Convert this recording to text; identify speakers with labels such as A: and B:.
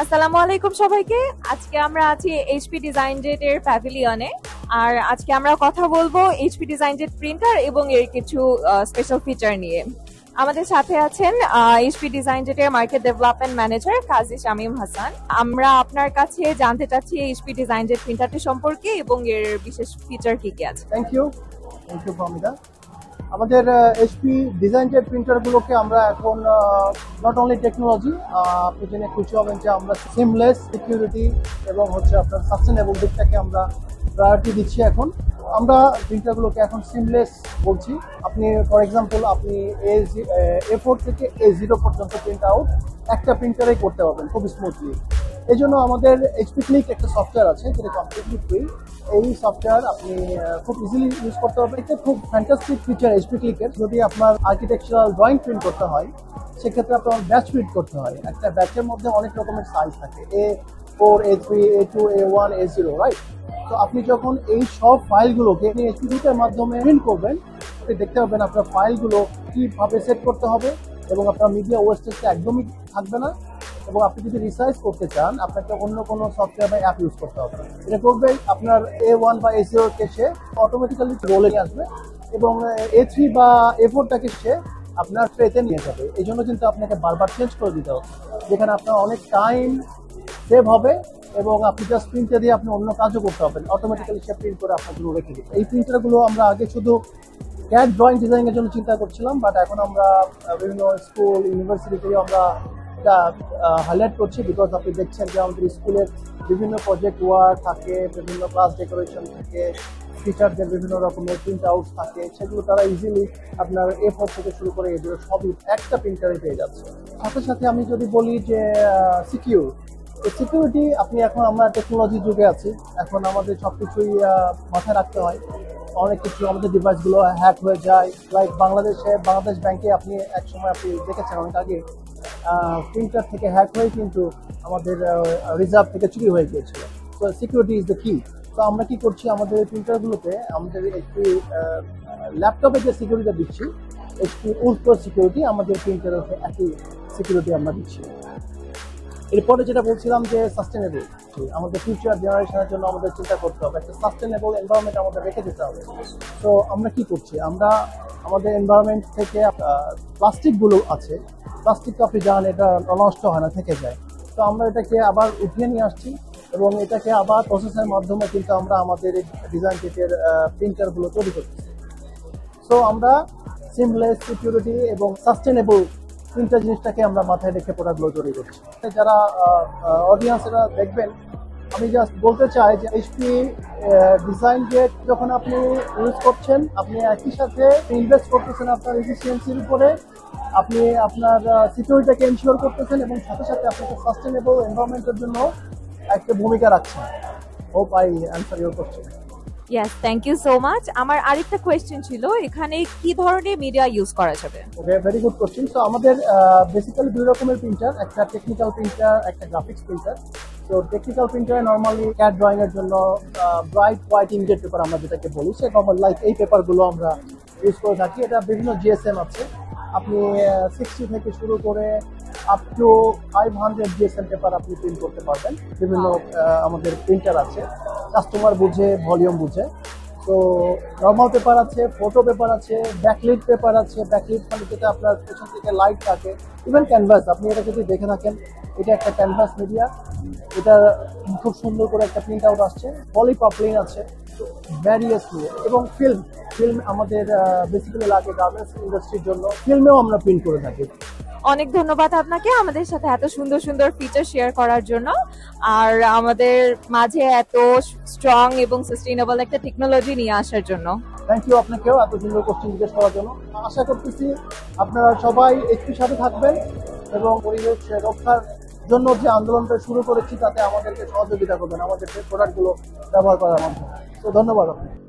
A: আসসালামু আলাইকুম সবাইকে। আজকে আমরা আছি এইচপি ডিজাইন জেট এর প্যাভিলিয়নে। আর আজকে আমরা কথা বলবো এইচপি ডিজাইন জেট প্রিন্টার এবং এর কিছু স্পেশাল ফিচার নিয়ে। আমাদের সাথে আছেন এইচপি ডিজাইন জেট এর মার্কেট ডেভেলপমেন্ট ম্যানেজার কাজী শামীম হাসান। আমরা আপনার কাছে জানতে চাচ্ছি এইচপি ডিজাইন জেট প্রিন্টারটি সম্পর্কে এবং এর বিশেষ ফিচার কি কি আছে।
B: Thank you Pramida. আমাদের এইচপি ডিজাইন জেট প্রিন্টারগুলোকে আমরা এখন নট অনলি টেকনোলজি, আপনি জেনে খুশি হবেন যে আমরা সিমলেস সিকিউরিটি এবং আপনার সাস্টেনেবল দিকটাকে আমরা প্রায়োরিটি দিচ্ছি। এখন আমরা প্রিন্টারগুলোকে এখন সিমলেস বলছি। আপনি ফর এক্সাম্পল আপনি A4 থেকে A0 পর্যন্ত প্রিন্ট আউট একটা প্রিন্টারেই করতে পারবেন খুব স্মুথলি। এই জন্য আমাদের এইচপি ক্লিক একটা সফটওয়্যার আছে যেটা কমপ্লিটলি ফ্রি। এই সফটওয়্যার আপনি খুব ইজিলি ইউজ করতে পারবেন। এটা খুব ফ্যান্টাস্টিক ফিচার এইচপি ক্লিকের। যদি আপনার আর্কিটেকচারাল ড্রয়িং প্রিন্ট করতে হয় সেক্ষেত্রে আপনার ব্যাচ প্রিন্ট করতে হয়। একটা ব্যাচের মধ্যে অনেক রকমের সাইজ থাকে, A4, A3, A2, A1, A0, right? তো আপনি যখন এই সব ফাইলগুলোকে আপনি এইচপি ক্লিকের মাধ্যমে প্রিন্ট করবেন, আপনি দেখতে পাবেন আপনার ফাইলগুলো কীভাবে সেট করতে হবে এবং আপনার মিডিয়া ওয়েস্টেজটা একদমই থাকবে না। এবং আপনি যদি রিসাইজ করতে চান আপনাকে অন্য কোনো সফটওয়্যার বা অ্যাপ ইউজ করতে হবে। এটা করবে আপনার A1 বা A0 কে সে অটোমেটিক্যালি রোলে নিয়ে আসবে এবং A3 বা A4টাকে সে আপনার ট্রেতে নিয়ে যাবে। এই জন্য কিন্তু আপনাকে বারবার চেঞ্জ করে দিতে হবে, যেখানে আপনার অনেক টাইম সেভ হবে এবং আপনি জাস্ট প্রিন্টে দিয়ে আপনি অন্য কাজও করতে পারবেন। অটোমেটিক্যালি সে প্রিন্ট করে আপনাগুলো রেখে দিবে। এই প্রিন্টারগুলো আমরা আগে শুধু ক্যাড ড্রয়িং ডিজাইনের জন্য চিন্তা করছিলাম, বাট এখন আমরা বিভিন্ন স্কুল ইউনিভার্সিটিতে আমরা এটা হাইলাইট করছি। বিকজ আপনি দেখছেন যে আমাদের স্কুলের বিভিন্ন প্রজেক্ট ওয়ার্ক থাকে, বিভিন্ন ক্লাস ডেকোরেশন থাকে, টিচারদের বিভিন্ন রকমের প্রিন্ট আউটস থাকে, সেগুলো তারা ইজিলি আপনার A4 থেকে শুরু করে এগুলো সবই একটা প্রিন্টারে পেয়ে যাচ্ছে। সাথে সাথে আমি যদি বলি যে সিকিউরিটি, আপনি এখন আমরা টেকনোলজির যুগে আছি, এখন আমাদের সব কিছুই মাথায় রাখতে হয়। অনেক কিছু আমাদের ডিভাইসগুলো হ্যাক হয়ে যায়। লাইক বাংলাদেশ ব্যাংকে আপনি এক সময় আপনি দেখেছেন অনেক আগে প্রিন্টার থেকে হ্যাক হয়ে কিন্তু আমাদের রিজার্ভ থেকে চুরি হয়ে গিয়েছিল। তো সিকিউরিটি ইজ দ্য কি। তো আমরা কি করছি, আমাদের প্রিন্টারগুলোতে আমাদের একটি ল্যাপটপে যে সিকিউরিটি দিচ্ছি, একটি উল্টো সিকিউরিটি আমাদের প্রিন্টারের একই সিকিউরিটি আমরা দিচ্ছি। এরপরে যেটা বলছিলাম যে সাস্টেনেবল, আমাদের ফিউচার জেনারেশনের জন্য আমাদের চিন্তা করতে হবে, একটা সাস্টেনেবল এনভায়রনমেন্ট আমাদের রেখে দিতে হবে। তো আমরা কি করছি, আমরা আমাদের এনভায়রনমেন্ট থেকে প্লাস্টিকগুলো আছে, প্লাস্টিক তো আপনি জানেন এটা নষ্ট হয় না, থেকে যায়। তো আমরা এটাকে আবার উঠিয়ে নিয়ে আসছি এবং এটাকে আবার প্রসেসের মাধ্যমে কিন্তু আমরা আমাদের ডিজাইন কিটের প্রিন্টারগুলো তৈরি করছি। সো আমরা সিমলেস সিকিউরিটি এবং সাস্টেনেবল তিনটা জিনিসটাকে আমরা মাথায় রেখে প্রোডাক্টগুলো তৈরি করছি। যারা অডিয়েন্সরা দেখবেন, আমি জাস্ট বলতে চাই যে এইচপি ডিজাইন জেট যখন আপনি ইউজ করছেন, আপনি একই সাথে ইনভেস্ট করতেছেন আপনার এফিসিয়েন্সির উপরে, আপনি আপনার সিকিউরিটিকে এনশিওর করতেছেন এবং সাথে সাথে আপনাকে সাস্টেনেবল এনভায়রনমেন্টের জন্য একটা ভূমিকা রাখছেন। Hope I answer your question.
A: Yes, thank you so much. আমার আরেকটা কোয়েশ্চেন ছিল, এখানে কি ধরনের মিডিয়া ইউজ করা যাবে?
B: ওকে, ভেরি গুড কোশ্চেন। তো আমাদের বেসিক্যালি দুই রকমের প্রিন্টার, একটা টেকনিক্যাল প্রিন্টার, একটা গ্রাফিক্স প্রিন্টার। তো টেকনিক্যাল প্রিন্টারে নর্মালি ক্যাড ড্রয়িং এর জন্য ব্রাইট হোয়াইট ইঙ্কজেট পেপার আমরা যেটাকে বলি, সে নর্মাল লাইক এই পেপারগুলো আমরা ইউজ করে থাকি। এটা বিভিন্ন জিএসএম আছে, আপনি 60 থেকে শুরু করে আপ টু 500 জিএসএম পেপার আপনি প্রিন্ট করতে পারবেন। বিভিন্ন আমাদের প্রিন্টার আছে, কাস্টমার বুঝে, ভলিউম বুঝে। তো নর্মাল পেপার আছে, ফটো পেপার আছে, ব্যাকলিট পেপার আছে। ব্যাকলিট মানে যেটা আপনার পেছন থেকে লাইট থাকে, ইভেন ক্যানভাস। আপনি এটা যদি দেখে থাকেন, এটা একটা ক্যানভাস মিডিয়া, এটা খুব সুন্দর করে একটা প্রিন্ট আউট আসছে। পলিপ্রপিলিন আছে, ভ্যারিয়াস নিয়ে, এবং ফিল্ম আমাদের বেসিক্যালি লাগে গার্মেন্টস ইন্ডাস্ট্রির জন্য। ফিল্মেও আমরা প্রিন্ট করে থাকি।
A: অনেক ধন্যবাদ আপনাকে আমাদের সাথে এত সুন্দর সুন্দর ফিচার শেয়ার করার জন্য, আর আমাদের মাঝে এত স্ট্রং এবং সাস্টেইনেবল একটা টেকনোলজি নিয়ে আসার জন্য।
B: থ্যাংক ইউ আপনাকেও এত সুন্দর কোশ্চেন জিজ্ঞেস করার জন্য। আশা করতেছি আপনারা সবাই এইচপির সাথে থাকবেন এবং পরিবেশ রক্ষার জন্য যে আন্দোলনটা শুরু করেছি তাতে আমাদেরকে সহযোগিতা করবেন আমাদের প্রোডাক্টগুলো ব্যবহার করার মাধ্যমে। তো ধন্যবাদ আপনাকে।